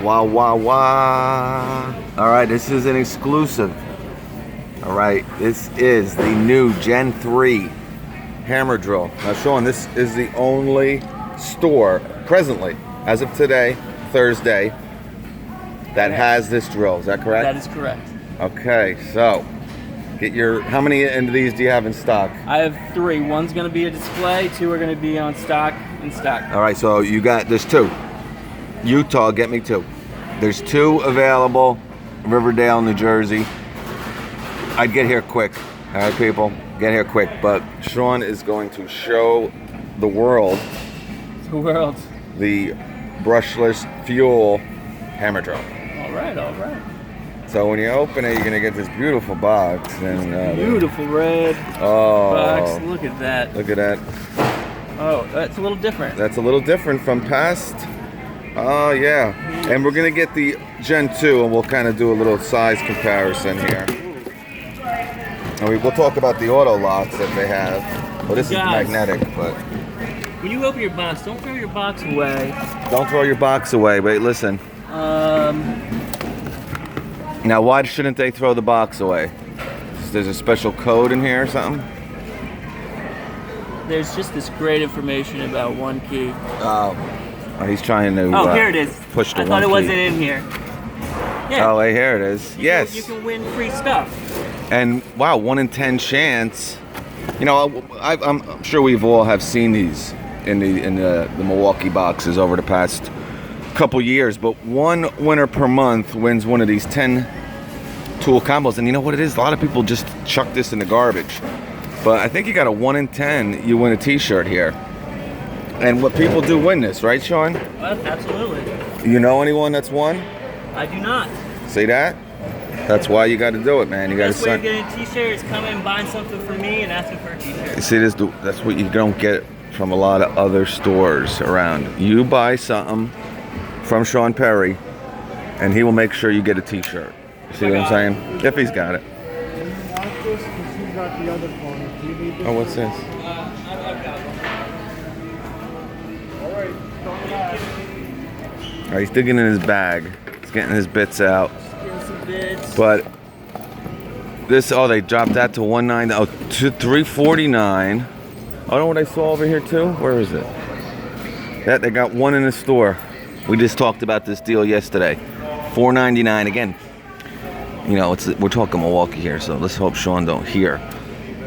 Wah, wah, wah. All right, this is an exclusive. All right, this is the new Gen 3 hammer drill. Now, Sean, this is the only store presently, as of today, Thursday, that has this drill. Is that correct? That is correct. Okay, so get your. How many of these do you have in stock? I have 3. One's going to be a display. 2 are going to be on stock. All right, so there's 2. Utah, get me 2. There's 2 available. Riverdale, New Jersey. I'd get here quick. All right, people, get here quick. But Sean is going to show the world the brushless fuel hammer drill. All right. So when you open it, you're gonna get this beautiful box and beautiful red box. Look at that. Look at that. Oh, that's a little different. That's a little different from past. Oh yeah. And we're gonna get the Gen 2, and we'll kind of do a little size comparison here. And we'll talk about the auto locks that they have. Well, this is magnetic, but when you open your box, don't throw your box away. Don't throw your box away. Wait, listen. Now, why shouldn't they throw the box away? There's a special code in here or something? There's just this great information about one key. Oh, he's trying to. Oh, here it is. Push the I thought it wasn't in here. Yeah. Oh, hey, here it is. Yes. You can win free stuff. And wow, 1 in 10 chance. You know, I'm sure we've all have seen these in the Milwaukee boxes over the past couple years, but 1 winner per month wins one of these 10 tool combos. And you know what it is? A lot of people just chuck this in the garbage. But I think you got a 1 in 10, you win a t-shirt here. And what people do win this, right, Sean? Absolutely. You know anyone that's won? I do not. See that? That's why you got to do it, man. You got to sign. Best way to get a t-shirt is come and buy something from me and ask me for a t-shirt. You see this? That's what you don't get from a lot of other stores around. You buy something from Sean Perry, and he will make sure you get a t-shirt. You see what I'm saying? If he's got it. Oh, what's this? All right, he's digging in his bag. He's getting his bits out. But this, they dropped that to $190. Oh, to $349. I know what I saw over here too. Where is it? That they got 1 in the store. We just talked about this deal yesterday. $4.99 again. You know, we're talking Milwaukee here, so let's hope Sean don't hear.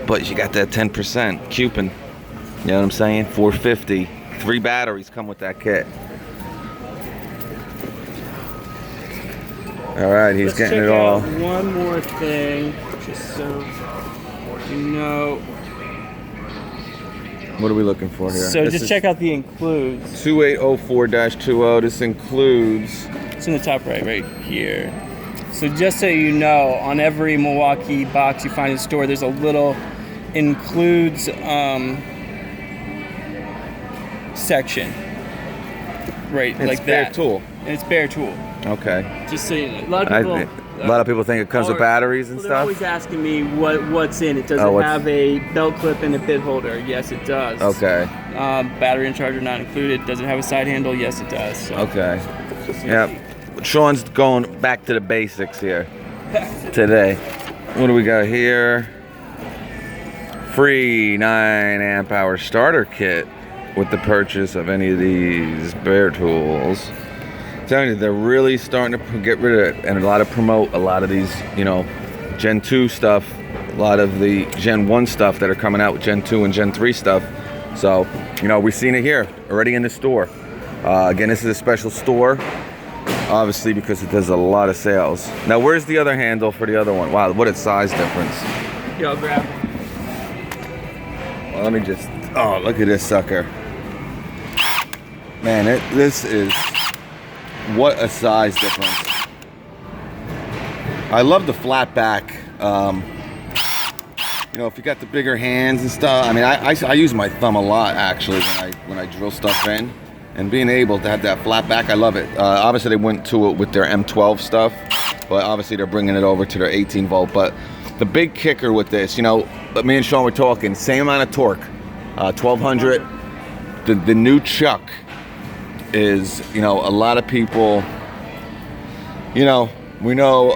But you got that 10% coupon. You know what I'm saying? $4.50. 3 batteries come with that kit. All right, he's getting it all. One more thing, just so you know. What are we looking for here? So just check out the includes. 2804-20. This includes. It's in the top right here. So just so you know, on every Milwaukee box you find in the store, there's a little includes section. Right, it's like that. bare tool. And it's bare tool. Okay. Just so you know, a lot of people think it comes with batteries and stuff. They're always asking me what's in it. Does it have a belt clip and a bit holder? Yes, it does. Okay. Battery and charger not included. Does it have a side handle? Yes, it does. So. Okay. Yeah. Sean's going back to the basics here today. What do we got here? Free 9 amp hour starter kit with the purchase of any of these bare tools. I'm telling you, they're really starting to get rid of it, and promote a lot of these, you know, Gen 2 stuff, a lot of the Gen 1 stuff that are coming out with Gen 2 and Gen 3 stuff. So, you know, we've seen it here already in the store. Again, this is a special store, obviously, because it does a lot of sales. Now, where's the other handle for the other one? Wow, what a size difference. Here, I'll grab it. Well, let me just, look at this sucker. Man, this is, what a size difference. I love the flat back. You know, if you got the bigger hands and stuff. I mean, I use my thumb a lot, actually, when I drill stuff in. And being able to have that flat back, I love it. Obviously, they went to it with their M12 stuff. But obviously, they're bringing it over to their 18 volt. But the big kicker with this, you know, me and Sean were talking, same amount of torque. 1200. The new chuck is, you know, a lot of people You know, we know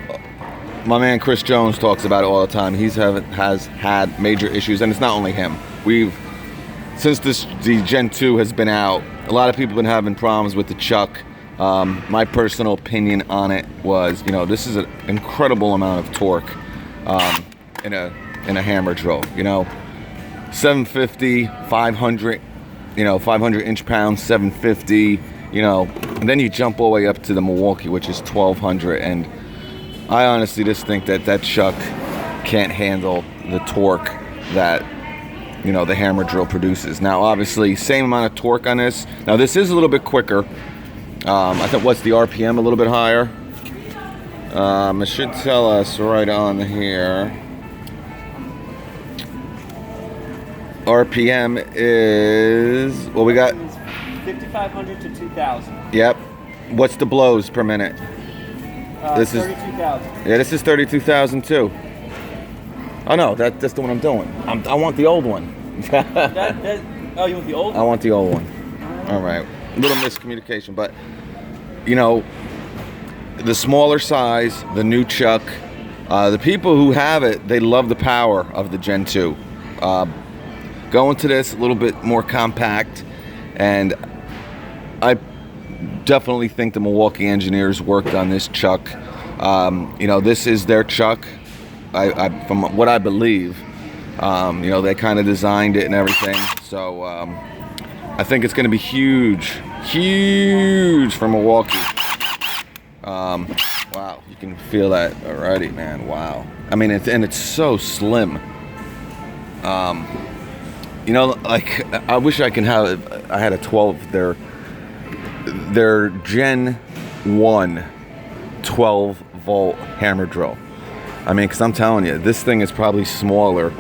my man Chris Jones talks about it all the time. Has had major issues, and it's not only him. Since the Gen 2 has been out, a lot of people have been having problems with the chuck. My personal opinion on it was, you know, this is an incredible amount of torque in a hammer drill. You know, 750, 500, 500 inch-pounds, 750. You know, and then you jump all the way up to the Milwaukee, which is 1200, and I honestly just think that chuck can't handle the torque that, you know, the hammer drill produces. Now, obviously, same amount of torque on this. Now, this is a little bit quicker. I think, what's the RPM a little bit higher? It should tell us right on here. RPM is, well, we got 5,500 to 2,000. Yep. What's the blows per minute? This is 32,000. Yeah, this is 32,000 too. Oh no, that's the one I'm doing. I want the old one. Oh, you want the old one? I want the old one. All right. A little miscommunication, but you know, the smaller size, the new chuck, the people who have it, they love the power of the Gen 2. Going to this a little bit more compact, and I definitely think the Milwaukee engineers worked on this chuck. You know, this is their chuck. From what I believe, you know, they kind of designed it and everything. So I think it's going to be huge for Milwaukee. Wow, you can feel that already, man. Wow. I mean, it's so slim. You know, like, I wish I had a 12. Their Gen 1 12 volt hammer drill. I mean, because I'm telling you, this thing is probably smaller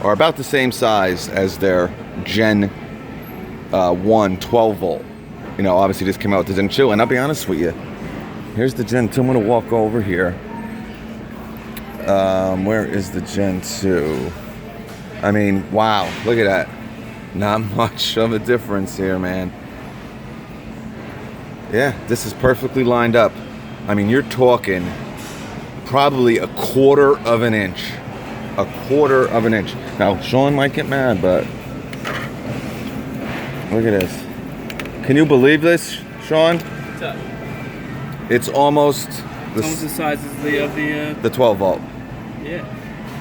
or about the same size as their Gen 1 12 volt. You know, obviously this came out with the Gen 2, and I'll be honest with you, here's the Gen 2. I'm going to walk over here. Where is the Gen 2? I mean, wow, look at that. Not much of a difference here, man. Yeah, this is perfectly lined up. I mean, you're talking probably a quarter of an inch. A quarter of an inch. Now, Sean might get mad, but look at this. Can you believe this, Sean? What's up? It's almost the size of the 12 volt. Yeah.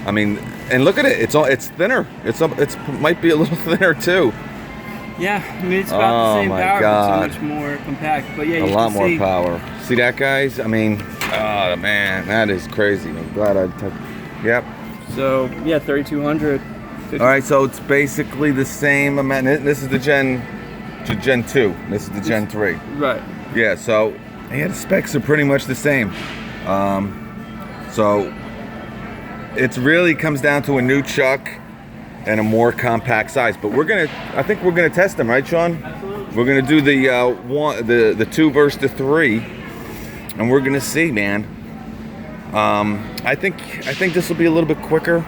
I mean, and look at it. It's thinner. It's might be a little thinner too. Yeah, I mean, it's about the same power, God. but so much more compact. But yeah, a lot more power. See that, guys? I mean, oh man, that is crazy. I'm glad I took. Yep. So yeah, 3,200. All right, so it's basically the same amount. This is the Gen 2. This is the Gen 3. Right. Yeah. So yeah, the specs are pretty much the same. So it really comes down to a new chuck and a more compact size. But I think we're gonna test them, right, Sean? Absolutely. We're gonna do the 2 versus the 3, and we're gonna see, man. I think this will be a little bit quicker,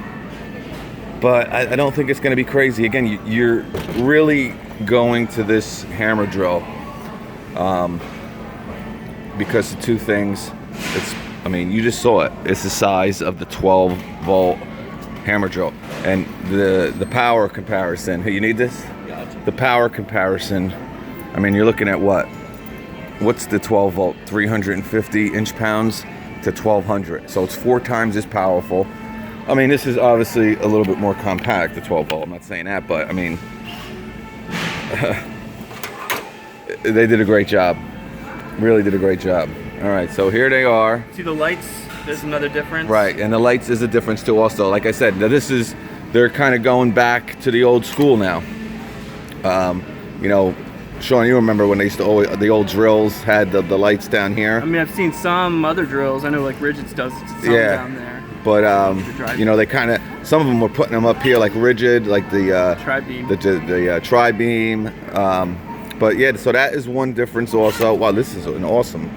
but I don't think it's gonna be crazy. Again, you're really going to this hammer drill because of two things. I mean, you just saw it. It's the size of the 12 volt hammer drill, and the power comparison. Hey, you need this? Gotcha. The power comparison. I mean, you're looking at what's the 12 volt? 350 inch-pounds to 1200. So it's 4 times as powerful. I mean, this is obviously a little bit more compact, the 12 volt. I'm not saying that, but I mean, they did a great job. Really did a great job. All right, so here they are. See the lights? There's another difference. Right, and the lights is a difference too also. Like I said, now they're kind of going back to the old school now. You know, Sean, you remember when they used to the old drills had the lights down here? I mean, I've seen some other drills. I know like Rigid's does some down there. But you know, they kind of, some of them were putting them up here like Rigid, like the tri-beam. The tri-beam. But yeah, so that is one difference also. Wow, this is an awesome.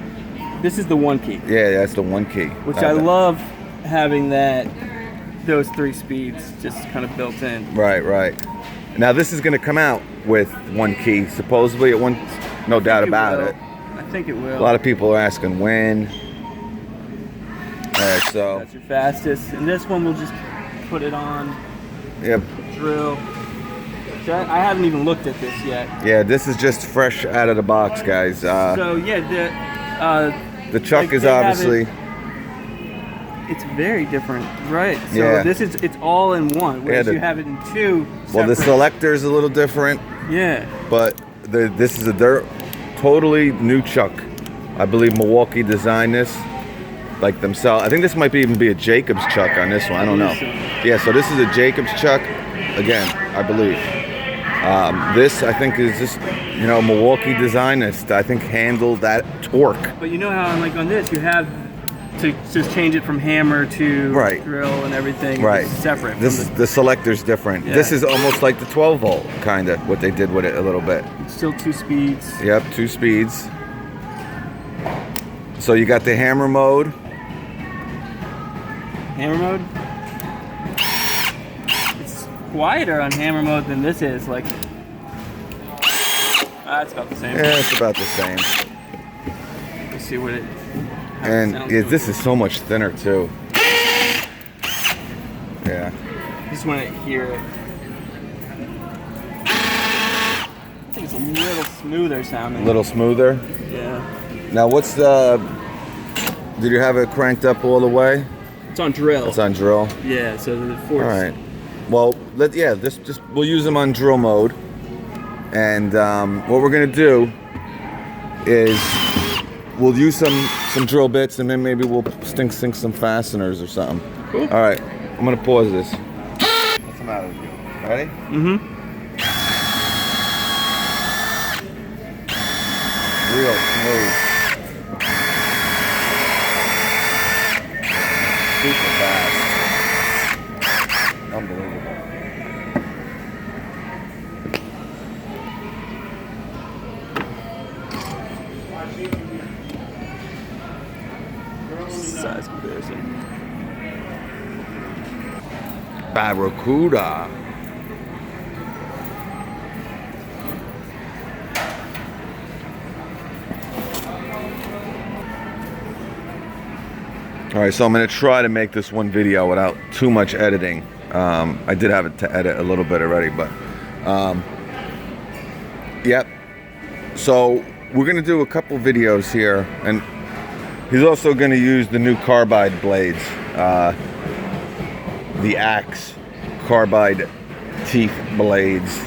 This is the 1 key. Yeah, that's the 1 key. Which I love having those 3 speeds just kind of built in. Right. Now this is going to come out with 1 key, supposedly at one. No doubt about it. I think it will. A lot of people are asking when. Alright, so. That's your fastest. And this one we'll just put it on. Yep. Drill. So I haven't even looked at this yet. Yeah, this is just fresh out of the box, guys. So yeah, the chuck like is they have obviously. It's very different, right? So Yeah. it's all in one, whereas Yeah, you have it in two. Well, the separate. selector is a little different, Yeah. but this is a totally new chuck. I believe Milwaukee designed this, like themselves. I think this might even be a Jacobs chuck on this one. I don't know. Yeah, so this is a Jacobs chuck, again, I believe. This, I think, is just, Milwaukee designed this to, I think, handle that torque. But you know how, like on this, you have to just change it from hammer to Right. drill and everything. Right. It's separate. The selector's different. Yeah. This is almost like the 12 volt, kind of, what they did with it a little bit. It's still 2 speeds. Yep, 2 speeds. So you got the hammer mode. Hammer mode. It's quieter on hammer mode than this is. Like, it's about the same. Yeah, it's about the same. Let's see what it. how it And sounds yeah, going. this is so much thinner too. Yeah. Just want to hear it. I think it's a little smoother sounding. A little smoother. Yeah. Now did you have it cranked up all the way? It's on drill. It's on drill. Yeah. So the force. All right. Well, we'll use them on drill mode. And what we're gonna do is we'll use some drill bits, and then maybe we'll sink some fasteners or something. Cool. All right, I'm gonna pause this. What's the matter with you? Ready? Mm-hmm. Real smooth. Super fast. Unbelievable. Size comparison. Barracuda. All right, so I'm gonna try to make this one video without too much editing. I did have it to edit a little bit already, but yep. So we're gonna do a couple videos here, and he's also gonna use the new carbide blades, the Axe carbide teeth blades,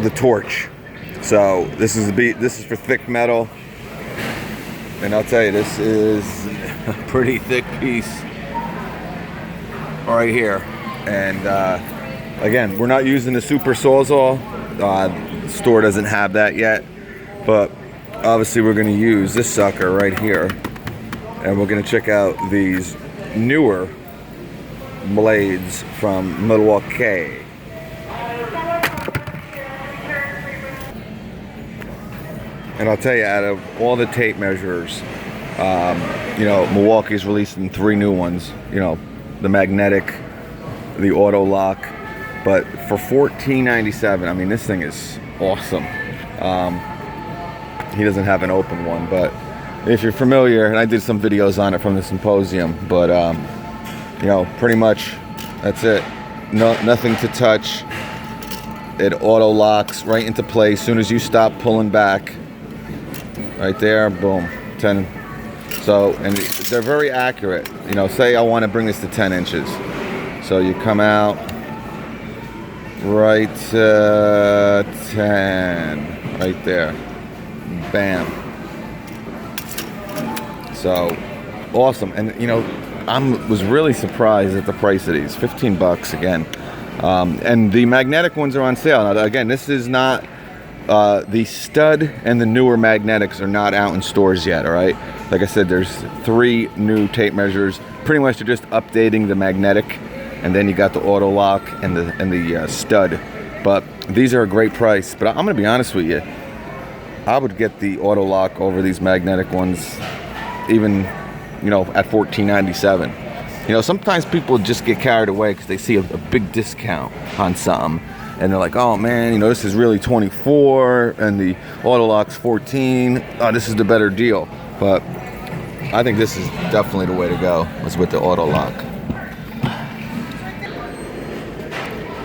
the Torch. So this is for thick metal. And I'll tell you, this is a pretty thick piece right here. And again, we're not using the super sawzall. The store doesn't have that yet. But obviously we're going to use this sucker right here. And we're going to check out these newer blades from Milwaukee. And I'll tell you, out of all the tape measures, Milwaukee's releasing 3 new ones. The magnetic, the auto lock. But for $14.97, I mean, this thing is awesome. He doesn't have an open one, but if you're familiar, and I did some videos on it from the symposium, but pretty much that's it. Nothing to touch. It auto locks right into place as soon as you stop pulling back. Right there, boom, 10. So, and they're very accurate. Say I want to bring this to 10 inches. So you come out right to 10, right there, bam. So, awesome. And I was really surprised at the price of these, $15 again. And the magnetic ones are on sale. Now, again, this is not. The stud and the newer magnetics are not out in stores yet, all right? Like I said, there's 3 new tape measures. Pretty much they're just updating the magnetic, and then you got the auto lock and the stud. But these are a great price. But I'm gonna be honest with you, I would get the auto lock over these magnetic ones, even at $14.97. Sometimes people just get carried away because they see a big discount on something. And they're like, oh man, this is really 24 and the auto lock's 14. Oh, this is the better deal. But I think this is definitely the way to go, was with the auto lock.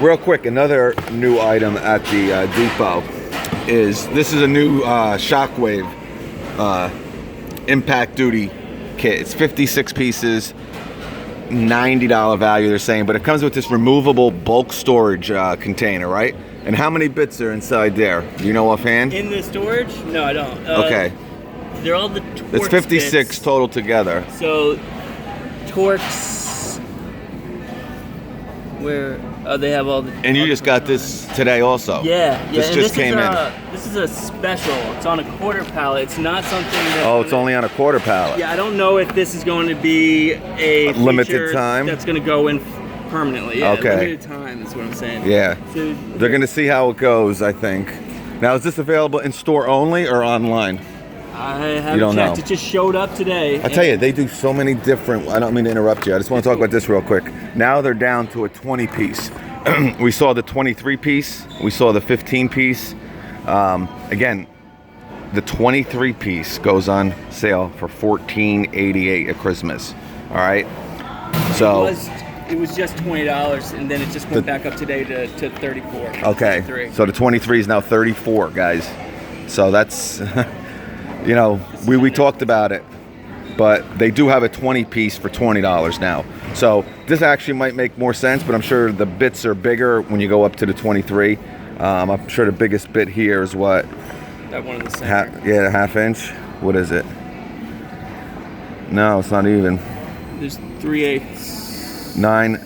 Real quick, another new item at the depot is, this is a new Shockwave impact duty kit. It's 56 pieces, $90 value they're saying, but it comes with this removable bulk storage container, right? And how many bits are inside there? Do you know offhand? In the storage? No, I don't. Okay. They're all the Torx It's 56 bits. total together. So, Torx, where they have all the. And you just got this today also. Yeah, yeah. This and just this came in. This is a special. It's on a quarter pallet. It's not something that. Oh, it's only on a quarter pallet. Yeah, I don't know if this is going to be a limited feature time? that's going to go in permanently. Yeah, Okay. limited time is what I'm saying. Yeah. So, They're going to see how it goes, I think. Now, is this available in store only or online? I haven't You don't checked. know. It just showed up today. I tell you, they do so many different. I don't mean to interrupt you. I just want to talk about this real quick. Now they're down to a 20 piece. We saw the 23 piece. We saw the 15 piece. Again, the 23 piece goes on sale for $14.88 at Christmas. All right. So It was just $20, and then it just went back up today to $34. okay. 33. So the 23 is now 34, guys. So that's, you know, we talked about it, but they do have a 20 piece for $20 now. So this actually might make more sense, but I'm sure the bits are bigger when you go up to the 23. I'm sure the biggest bit here is what? That one in the center. Yeah, a half inch. What is it? No, it's not even. There's 3/8. 9.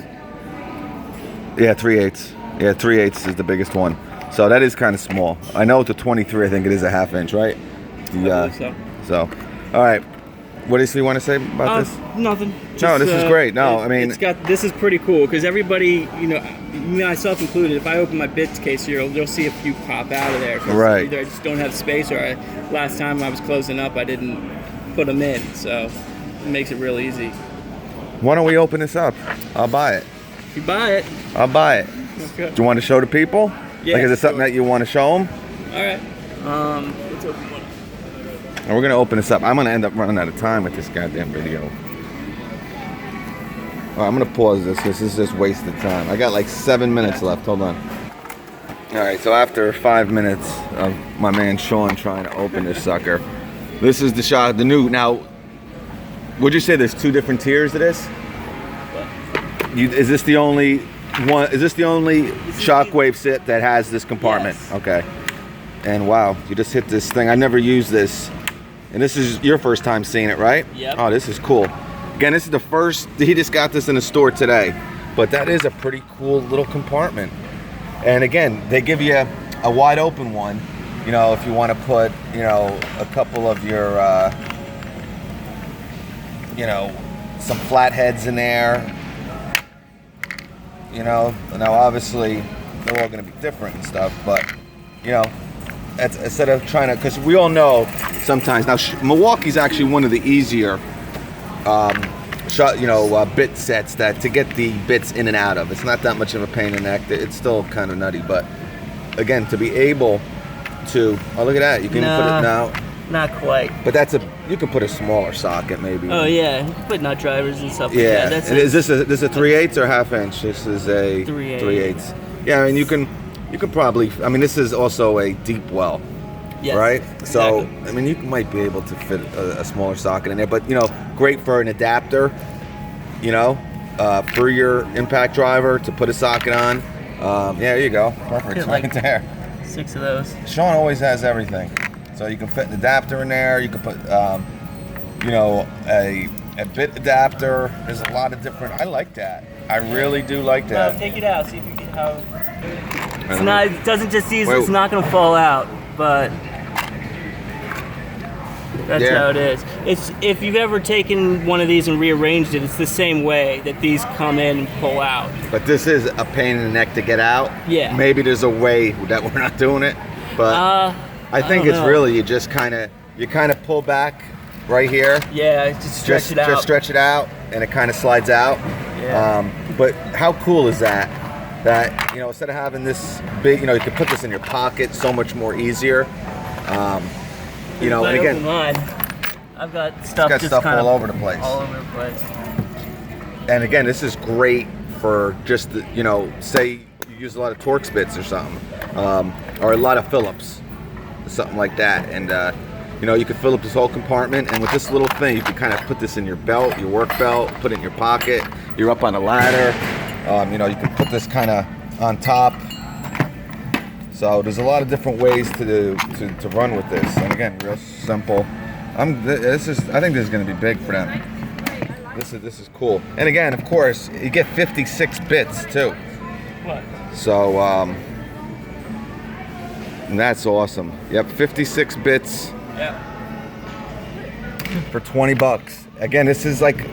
Yeah, 3/8. Yeah, 3/8 is the biggest one. So that is kind of small. I know with the 23, I think it is a half inch, right? I believe So, all right. What else do you want to say about this? Nothing. No, this is great. No, I mean, this is pretty cool because everybody, you know, myself included, if I open my bits case here, you'll see a few pop out of there. 'Cause right. Either I just don't have space, or last time I was closing up, I didn't put them in. So it makes it real easy. why don't we open this up? I'll buy it. If you buy it, I'll buy it. okay. Do you want to show the people? Yeah, Like, is it something sure. that you want to show them? All right. Let's open one. And we're going to open this up. I'm going to end up running out of time with this goddamn video. All right, I'm going to pause this. This is just wasted time. I got like 7 minutes left. Hold on. All right, so after 5 minutes of my man Sean trying to open this sucker, this is the shot, the new. Now, would you say there's two different tiers to this? Is this the only one? Is this the only Shockwave set that has this compartment? Yes. Okay. And wow, you just hit this thing. I never used this. And this is your first time seeing it, right? Yep. Oh, this is cool. Again, this is the first. He just got this in the store today. But that is a pretty cool little compartment. And again, they give you a wide open one. You know, if you want to put, you know, a couple of your, you know, some flatheads in there. You know, now obviously they're all going to be different and stuff, but you know, instead of trying to, because we all know sometimes now Milwaukee's actually one of the easier, bit sets that to get the bits in and out of. It's not that much of a pain in the neck. It's still kind of nutty, but again, to be able to, oh look at that, you can even put it now. Not quite. But you can put a smaller socket maybe. Oh yeah, you can put nut drivers and stuff. Yeah. Like that. And is this a 3/8 or half inch? This is a 3/8. 3/8. Yeah, I mean you can probably. I mean this is also a deep well, Yes, right? So exactly. I mean you might be able to fit a smaller socket in there, but you know, great for an adapter. You know, for your impact driver to put a socket on. Yeah, there you go. Perfect. Get Right like there. 6 of those. Sean always has everything. So you can fit an adapter in there. You can put, you know, a bit adapter. There's a lot of different. I like that. I really do like that. Take it out. See if you can get how. It's not. It doesn't just ease. Wait. It's not going to fall out, but that's Yeah. how it is. It's if you've ever taken one of these and rearranged it, it's the same way that these come in and pull out. But this is a pain in the neck to get out. Yeah. Maybe there's a way that we're not doing it, but I think don't it's know. really you kind of pull back right here. Yeah, just stretch it out. Just stretch it out, and it kind of slides out. Yeah. But how cool is that? That, you know, instead of having this big, you know, you can put this in your pocket so much more easier. You know, If and I again, open mine, I've got stuff got just stuff kind all of over the place. all over the place. And again, this is great for just, you know, say you use a lot of Torx bits or something, or a lot of Phillips, something like that. And, you know, you could fill up this whole compartment, and with this little thing, you can kind of put this in your belt, your work belt, put it in your pocket. You're up on a ladder. You know, you can put this kind of on top. So there's a lot of different ways to run with this. And again, real simple. I think this is going to be big for them. This is cool. And again, of course, you get 56 bits too. What? So and that's awesome. Yep, 56 bits. Yeah. For $20. Again, this is like